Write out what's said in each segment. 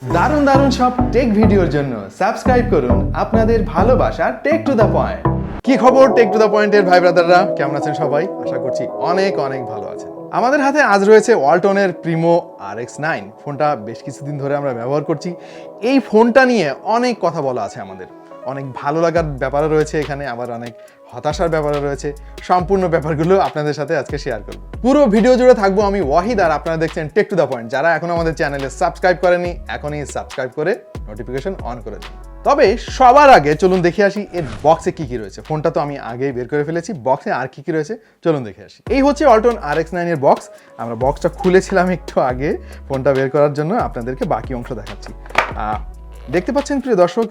দারুণ দারুণ সব টেক ভিডিওর জন্য সাবস্ক্রাইব করুন আপনাদের ভালোবাসা টেক টু দ্য পয়েন্ট। কি খবর টেক টু দ্য পয়েন্টের ভাই ব্রাদাররা, কেমন আছেন সবাই? আশা করছি অনেক অনেক ভালো আছেন। আমাদের হাতে আজ রয়েছে ওয়ালটনের প্রিমো RX9 ফোনটা। বেশ কিছুদিন ধরে আমরা ব্যবহার করছি। এই ফোনটা নিয়ে অনেক কথা বলা আছে আমাদের, অনেক ভালো লাগার ব্যাপারও রয়েছে এখানে, আবার অনেক হতাশার ব্যাপারও রয়েছে। সম্পূর্ণ ব্যাপারগুলো আপনাদের সাথে আজকে শেয়ার করব। পুরো ভিডিও জুড়ে থাকবো আমি ওয়াহিদ, আর আপনারা দেখছেন টেক টু দ্য পয়েন্ট। যারা এখনো আমাদের চ্যানেলে সাবস্ক্রাইব করেনি, এখনই সাবস্ক্রাইব করে নোটিফিকেশন অন করে দিন। তবে সবার আগে চলুন দেখে আসি এর বক্সে কি কি রয়েছে। ফোনটা তো আমি আগেই বের করে ফেলেছি, বক্সে আর কি কি রয়েছে চলুন দেখে আসি। এই হচ্ছে ওয়ালটন RX9 এর বক্স। আমরা বক্সটা খুলেছিলাম একটু আগে ফোনটা বের করার জন্য, আপনাদেরকে বাকি অংশ দেখাচ্ছি। দেখতে পাচ্ছেন প্রিয় দর্শক,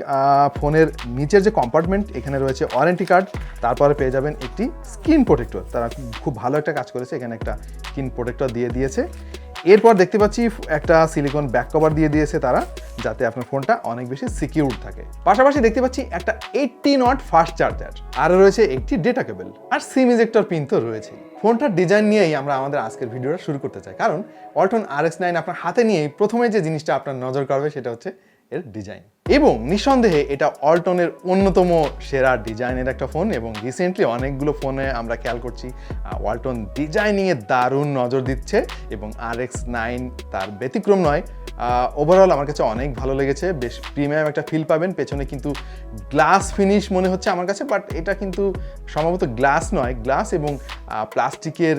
ফোনের নিচের যে কম্পার্টমেন্ট, এখানে রয়েছে ওয়ারেন্টি কার্ড, তারপরে পেয়ে যাবেন একটি স্ক্রিন প্রোটেক্টর। তারা খুব ভালো একটা কাজ করেছে, এখানে একটা স্ক্রিন প্রোটেক্টর দিয়ে দিয়েছে। এরপর দেখতে পাচ্ছি একটা সিলিকন ব্যাক কভার দিয়ে দিয়েছে তারা, যাতে আপনার ফোনটা অনেক বেশি সিকিউর থাকে। পাশাপাশি দেখতে পাচ্ছি একটা 80 ওয়াট ফাস্ট চার্জার, আর রয়েছে একটি ডেটা কেবল, আর সিম ইজেক্টর পিন তো রয়েছে। ফোনটার ডিজাইন নিয়েই আমরা আমাদের আজকের ভিডিওটা শুরু করতে চাই, কারণ ওয়ালটন RX9 আপনার হাতে নিয়েই প্রথমে যে জিনিসটা আপনার নজর কাড়বে সেটা হচ্ছে এর ডিজাইন। এবং নিঃসন্দেহে এটা ওয়ালটনের অন্যতম সেরা ডিজাইনের একটা ফোন, এবং রিসেন্টলি অনেকগুলো ফোনে আমরা খেয়াল করছি ওয়ালটন ডিজাইনিংয়ে দারুণ নজর দিচ্ছে, এবং RX9 তার ব্যতিক্রম নয়। ওভারঅল আমার কাছে অনেক ভালো লেগেছে, বেশ প্রিমিয়াম একটা ফিল পাবেন। পেছনে কিন্তু গ্লাস ফিনিশ মনে হচ্ছে আমার কাছে, বাট এটা কিন্তু সম্ভবত গ্লাস নয়, গ্লাস এবং প্লাস্টিকের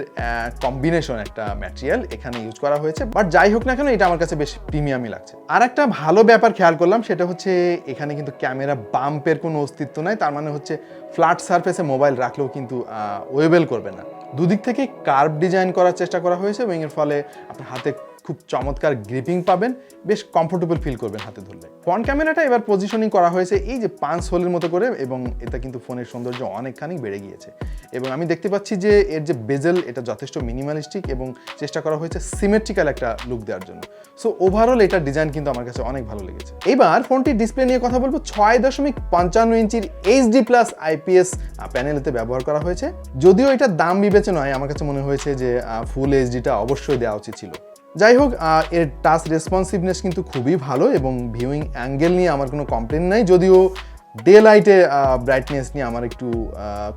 কম্বিনেশন একটা ম্যাটেরিয়াল এখানে ইউজ করা হয়েছে। বাট যাই হোক না কেন, এটা আমার কাছে বেশ প্রিমিয়ামই লাগছে। আর একটা ভালো ব্যাপার খেয়াল করলাম, সেটা হচ্ছে এখানে কিন্তু ক্যামেরা বাম্পের কোনো অস্তিত্ব নাই। তার মানে হচ্ছে ফ্ল্যাট সারফেসে মোবাইল রাখলেও কিন্তু ওয়েবেল করবে না। দুদিক থেকে কার্ভ ডিজাইন করার চেষ্টা করা হয়েছে, এবং এর ফলে আপনার হাতে খুব চমৎকার গ্রিপিং পাবেন, বেশ কমফোর্টেবল ফিল করবেন হাতে ধরলে। ফ্রন্ট ক্যামেরাটা এবার পজিশনিং করা হয়েছে এই যে 5 হোলের মতো করে, এবং এটা কিন্তু ফোনের সৌন্দর্য অনেকখানি বেড়ে গিয়েছে। এবং আমি দেখতে পাচ্ছি যে এর যে বেজেল, এটা যথেষ্ট মিনিমালিস্টিক, এবং চেষ্টা করা হয়েছে সিমেট্রিক্যাল একটা লুক দেওয়ার জন্য। সো ওভারঅল এটার ডিজাইন কিন্তু আমার কাছে অনেক ভালো লেগেছে। এবার ফোনটির ডিসপ্লে নিয়ে কথা বলবো। 6.55 ইঞ্চির HD+ IPS প্যানেলেতে ব্যবহার করা হয়েছে। যদিও এটার দাম বিবেচনায় আমার কাছে মনে হয়েছে যে ফুল এইচডিটা অবশ্যই দেওয়া উচিত ছিল। যাই হোক, এর টাচ রেসপন্সিভনেস কিন্তু খুবই ভালো, এবং ভিউইং অ্যাঙ্গেল নিয়ে আমার কোনো কমপ্লেন নাই। যদিও ডে লাইটে ব্রাইটনেস নিয়ে আমার একটু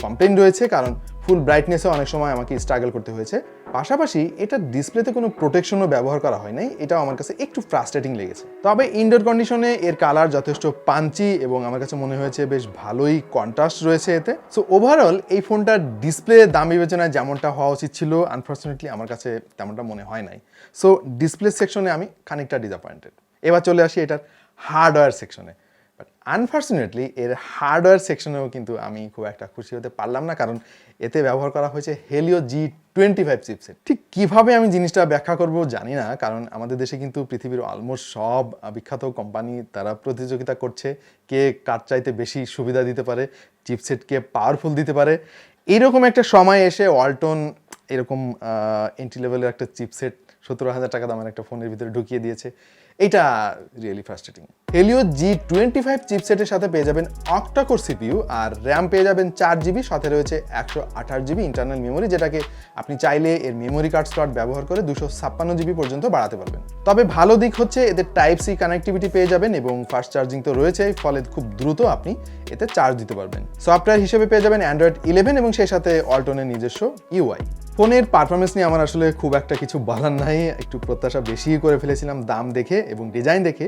কমপ্লেন রয়েছে, কারণ ফুল ব্রাইটনেসে অনেক সময় আমাকে স্ট্রাগল করতে হয়েছে। পাশাপাশি এটা ডিসপ্লেতে কোনো প্রোটেকশনও ব্যবহার করা হয় নাই, এটাও আমার কাছে একটু ফ্রাস্ট্রেটিং লেগেছে। তবে ইনডোর কন্ডিশনে এর কালার যথেষ্ট পাঞ্চি, এবং আমার কাছে মনে হয়েছে বেশ ভালোই কন্ট্রাস্ট রয়েছে এতে। সো ওভারঅল এই ফোনটার ডিসপ্লে দাম বিবেচনায় যেমনটা হওয়া উচিত ছিল, আনফর্চুনেটলি আমার কাছে তেমনটা মনে হয় নাই। সো ডিসপ্লে সেকশনে আমি খানিকটা ডিসঅ্যাপয়েন্টেড। এবার চলে আসি এটার হার্ডওয়্যার সেকশনে। বাট আনফর্চুনেটলি এর হার্ডওয়্যার সেকশনেও কিন্তু আমি খুব একটা খুশি হতে পারলাম না, কারণ এতে ব্যবহার করা হয়েছে Helio G25 চিপসেট। ঠিক কিভাবে আমি জিনিসটা ব্যাখ্যা করব জানি না, কারণ আমাদের দেশে কিন্তু পৃথিবীর অলমোস্ট সব বিখ্যাত কোম্পানি তারা প্রতিযোগিতা করছে কে কার চাইতে বেশি সুবিধা দিতে পারে, চিপসেটকে পাওয়ারফুল দিতে পারে। এইরকম একটা সময় এসে ওয়ালটন এরকম এন্ট্রি লেভেলের একটা চিপসেট 17,000 টাকা দামের একটা ফোনের ভিতরে ঢুকিয়ে দিয়েছে। এটা রিয়েলি ফ্রাস্ট্রেটিং। Helio G25 চিপসেটের সাথে পেয়ে যাবেন অক্টা-কোর CPU, আর র্যাম পেয়ে যাবেন 4GB, সাথে রয়েছে 128GB ইন্টারনাল মেমোরি, যেটাকে আপনি চাইলে এর মেমোরি কার্ড স্লট ব্যবহার করে 256GB পর্যন্ত বাড়াতে পারবেন। তবে ভালো দিক হচ্ছে এদের Type-C কানেক্টিভিটি পেয়ে যাবেন, এবং ফাস্ট চার্জিং তো রয়েছে, ফলে খুব দ্রুত আপনি এতে চার্জ দিতে পারবেন। সফটওয়্যার হিসেবে পেয়ে যাবেন Android 11, এবং সেই সাথে ওয়ালটনের নিজস্ব UI। ফোনের পারফরমেন্স নিয়ে আমার আসলে খুব একটা কিছু বলার নাই, একটু প্রত্যাশা বেশি করে ফেলেছিলাম দাম দেখে এবং ডিজাইন দেখে।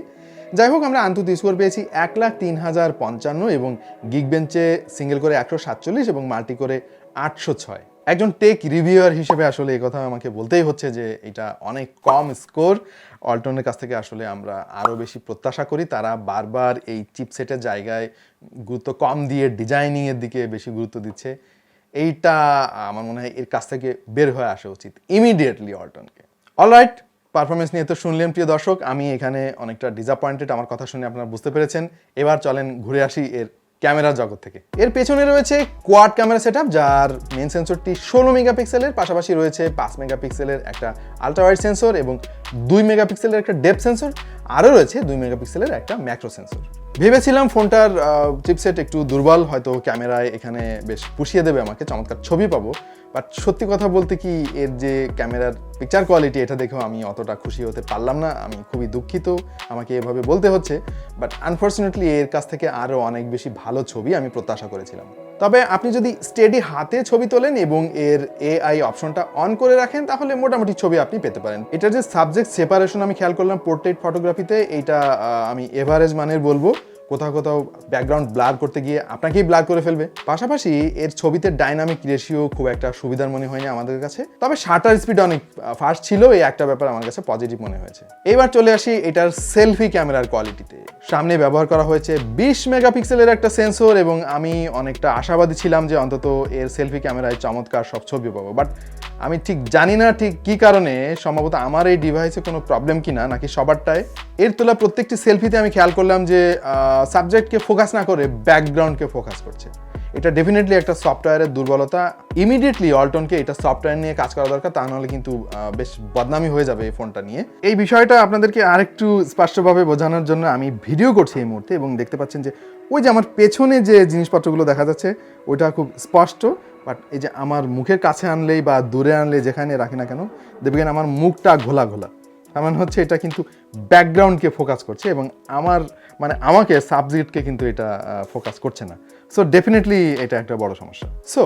যাই হোক, আমরা আন্তর্জাতিক স্কোর পেয়েছি 1,03,055, এবং গিগবেঞ্চে সিঙ্গেল করে 147 এবং মাল্টি করে 806। একজন টেক রিভিউয়ার হিসেবে আসলে এই কথা আমাকে বলতেই হচ্ছে যে এটা অনেক কম স্কোর। ওয়ালটনের কাছ থেকে আসলে আমরা আরও বেশি প্রত্যাশা করি। তারা বারবার এই চিপসেটের জায়গায় গুরুত্ব কম দিয়ে ডিজাইনিংয়ের দিকে বেশি গুরুত্ব দিচ্ছে। এইটা আমার মনে হয় এর কাছ থেকে বের হয়ে আসা উচিত ইমিডিয়েটলি ওয়ালটনকে। অলরাইট, পারফরমেন্স নিয়ে তো শুনলেন প্রিয় দর্শক, আমি এখানে অনেকটা ডিসঅ্যাপয়েন্টেড, আমার কথা শুনে আপনারা বুঝতে পেরেছেন। এবার চলেন ঘুরে আসি এর ক্যামেরার জগৎ থেকে। এর পেছনে রয়েছে কোয়াড ক্যামেরা সেটআপ, যার মেন সেন্সরটি 16 মেগাপিক্সেলের, পাশাপাশি রয়েছে 5 মেগাপিক্সেলের একটা আলট্রা ওয়াইড সেন্সর, এবং 2 মেগাপিক্সেলের একটা ডেপথ সেন্সর, আরও রয়েছে 2 মেগাপিক্সেলের একটা ম্যাক্রো সেন্সর। ভেবেছিলাম ফোনটার চিপসেট একটু দুর্বল, হয়তো ক্যামেরায় এখানে বেশ পুষিয়ে দেবে আমাকে, চমৎকার ছবি পাবো। বাট সত্যি কথা বলতে কি, এর যে ক্যামেরার পিকচার কোয়ালিটি, এটা দেখেও আমি অতটা খুশি হতে পারলাম না। আমি খুবই দুঃখিত, আমাকে এভাবে বলতে হচ্ছে। বাট আনফর্চুনেটলি এর কাছ থেকে আরও অনেক বেশি ভালো ছবি আমি প্রত্যাশা করেছিলাম। তবে আপনি যদি স্টেডি হাতে ছবি তোলেন এবং এর এআই অপশনটা অন করে রাখেন, তাহলে মোটামুটি ছবি আপনি পেতে পারেন। এটার যে সাবজেক্ট সেপারেশন আমি খেয়াল করলাম পোর্ট্রেট ফটোগ্রাফিতে, এইটা আমি এভারেজ মানের বলবো। কোথাও কোথাও ব্যাকগ্রাউন্ড ব্লার করতে গিয়ে আপনাকেই ব্লার করে ফেলবে। পাশাপাশি এর ছবিতে ডাইনামিক রেশিও খুব একটা সুবিধার মনে হয়নি আমাদের কাছে। তবে শাটার স্পিড অনেক ফাস্ট ছিল, এই একটা ব্যাপার আমার কাছে পজিটিভ মনে হয়েছে। এবার চলে আসি এটার সেলফি ক্যামেরার কোয়ালিটিতে। সামনে ব্যবহার করা হয়েছে 20 মেগাপিক্সেলের একটা সেন্সর এবং আমি অনেকটা আশাবাদী ছিলাম যে অন্তত এর সেলফি ক্যামেরায় চমৎকার সব ছবি পাবো। বাট আমি ঠিক জানি না ঠিক কী কারণে, সম্ভবত আমার এই ডিভাইসে কোনো প্রবলেম কিনা নাকি সবারটায়, এর তোলা প্রত্যেকটি সেলফিতে আমি খেয়াল করলাম যে সাবজেক্টকে ফোকাস না করে ব্যাকগ্রাউন্ডকে ফোকাস করছে। এটা ডেফিনেটলি একটা সফটওয়্যারের দুর্বলতা। ইমিডিয়েটলি ওয়ালটনকে এটা সফটওয়্যার নিয়ে কাজ করা দরকার, তা নাহলে কিন্তু বেশ বদনামি হয়ে যাবে এই ফোনটা নিয়ে। এই বিষয়টা আপনাদেরকে আরেকটু স্পষ্টভাবে বোঝানোর জন্য আমি ভিডিও করছি এই মুহূর্তে, এবং দেখতে পাচ্ছেন যে ওই যে আমার পেছনে যে জিনিসপত্রগুলো দেখা যাচ্ছে ওইটা খুব স্পষ্ট। বাট এই যে আমার মুখের কাছে আনলেই বা দূরে আনলে যেখানে রাখি না কেন, দেখবেন আমার মুখটা ঘোলা ঘোলা। তার মানে হচ্ছে এটা কিন্তু ব্যাকগ্রাউন্ডকে ফোকাস করছে এবং আমাকে সাবজেক্টকে কিন্তু এটা ফোকাস করছে না। সো ডেফিনেটলি এটা একটা বড় সমস্যা। সো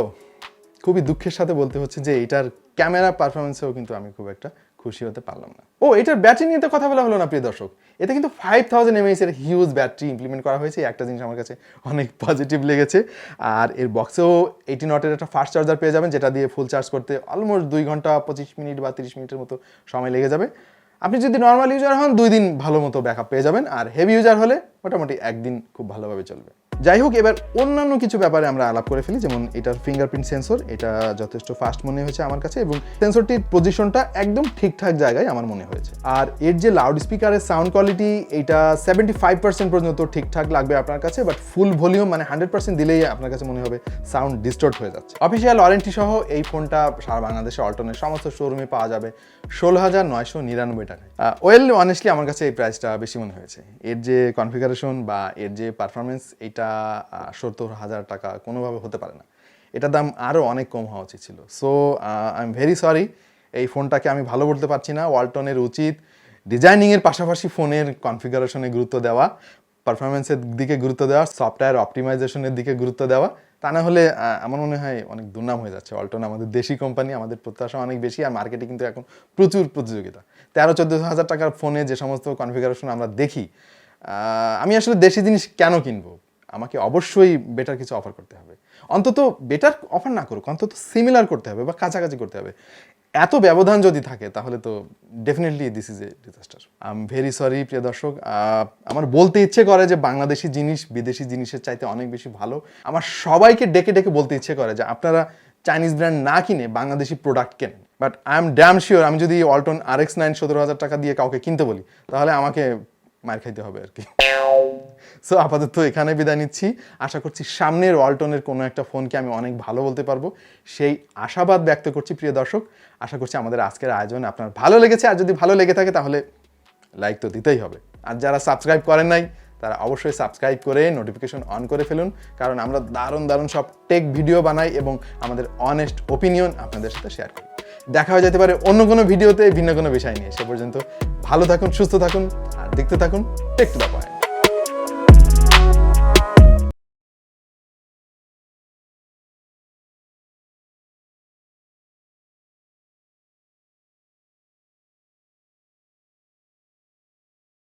খুবই দুঃখের সাথে বলতে হচ্ছে যে এটার ক্যামেরা পারফরমেন্সেও কিন্তু আমি খুব একটা খুশি হতে পারলাম না। এটার ব্যাটারি নিয়ে তো কথা বলা হলো না প্রিয় দর্শক। এতে কিন্তু 5000 mAh এর হিউজ ব্যাটারি ইমপ্লিমেন্ট করা হয়েছে। একটা জিনিস আমার কাছে অনেক পজিটিভ লেগেছে। আর এর বক্সেও 18 ওয়াটের একটা ফাস্ট চার্জার পেয়ে যাবেন, যেটা দিয়ে ফুল চার্জ করতে অলমোস্ট 2 ঘন্টা 25 মিনিট বা 30 মিনিটের মতো সময় লেগে যাবে। আপনি যদি নর্মাল ইউজার হন 2 দিন ভালো মতো ব্যাকআপ পেয়ে যাবেন, আর হেভি ইউজার হলে মোটামুটি 1 দিন খুব ভালোভাবে চলবে। যাই হোক, এবার অন্যান্য কিছু ব্যাপারে আমরা আলাপ করে ফেলি। যেমন এটার ফিঙ্গারপ্রিন্ট সেন্সর, এটা যথেষ্ট ফাস্ট মনে হয়েছে আমার কাছে এবং সেন্সরটির পজিশনটা একদম ঠিকঠাক জায়গায় আমার মনে হয়েছে। আর এর যে লাউড স্পিকারের সাউন্ড কোয়ালিটি, এটা 75% পর্যন্ত ঠিকঠাক লাগবে আপনার কাছে। বাট ফুল ভলিউম 100% দিলেই আপনার কাছে মনে হবে সাউন্ড ডিস্টর্ট হয়ে যাচ্ছে। অফিসিয়াল ওয়ারেন্টি সহ এই ফোনটা সারা বাংলাদেশে ওয়ালটনের সমস্ত শোরুমে পাওয়া যাবে 16,999 টাকায়। অনেস্টলি আমার কাছে এই প্রাইসটা বেশি মনে হয়েছে। এর যে কনফিগারেশন বা এর যে পারফরমেন্স, এটা 70,000 টাকা কোনোভাবে হতে পারে না। এটার দাম আরও অনেক কম হওয়া উচিত ছিল। So I am very sorry, এই ফোনটাকে আমি ভালো বলতে পারছি না। ওয়ালটনের উচিত ডিজাইনিংয়ের পাশাপাশি ফোনের কনফিগারেশনে গুরুত্ব দেওয়া, পারফরমেন্সের দিকে গুরুত্ব দেওয়া, সফটওয়্যার অপটিমাইজেশনের দিকে গুরুত্ব দেওয়া। তা না হলে আমার মনে হয় অনেক দুর্নাম হয়ে যাচ্ছে। ওয়ালটন আমাদের দেশি কোম্পানি, আমাদের প্রত্যাশা অনেক বেশি, আর মার্কেটে কিন্তু এখন প্রচুর প্রতিযোগিতা। 13-14 টাকার ফোনে যে সমস্ত কনফিগারেশন আমরা দেখি, আমি আসলে দেশি জিনিস কেন কিনবো? আমাকে অবশ্যই বেটার কিছু অফার করতে হবে। অন্তত বেটার অফার না করুক, অন্তত সিমিলার করতে হবে বা কাছাকাছি করতে হবে। এত ব্যবধান যদি থাকে তাহলে তো definitely this is a disaster. I am very sorry প্রিয় দর্শক। আমার বলতে ইচ্ছে করে যে বাংলাদেশি জিনিস বিদেশি জিনিসের চাইতে অনেক বেশি ভালো। আমার সবাইকে ডেকে ডেকে বলতে ইচ্ছে করে যে আপনারা চাইনিজ ব্র্যান্ড না কিনে বাংলাদেশি প্রোডাক্ট কেনেন। But I am damn sure, আমি যদি ওয়ালটন RX9 17,000 টাকা দিয়ে কাউকে কিনতে বলি, তাহলে আমাকে মার খাইতে হবে আর কি। সো আপাতত এখানে বিদায় নিচ্ছি। আশা করছি সামনের ওয়ালটনের কোনো একটা ফোনকে আমি অনেক ভালো বলতে পারবো, সেই আশাবাদ ব্যক্ত করছি প্রিয় দর্শক। আশা করছি আমাদের আজকের আয়োজন আপনার ভালো লেগেছে, আর যদি ভালো লেগে থাকে তাহলে লাইক তো দিতেই হবে। আর যারা সাবস্ক্রাইব করেন নাই, তারা অবশ্যই সাবস্ক্রাইব করে নোটিফিকেশন অন করে ফেলুন, কারণ আমরা দারুণ দারুণ সব টেক ভিডিও বানাই এবং আমাদের অনেস্ট ওপিনিয়ন আপনাদের সাথে শেয়ার করি। দেখা হয়ে যেতে পারে অন্য কোনো ভিডিওতে ভিন্ন কোনো বিষয় নিয়ে। সে পর্যন্ত ভালো থাকুন, সুস্থ থাকুন, আর দেখতে থাকুন টেক টু দ্য পয়েন্ট।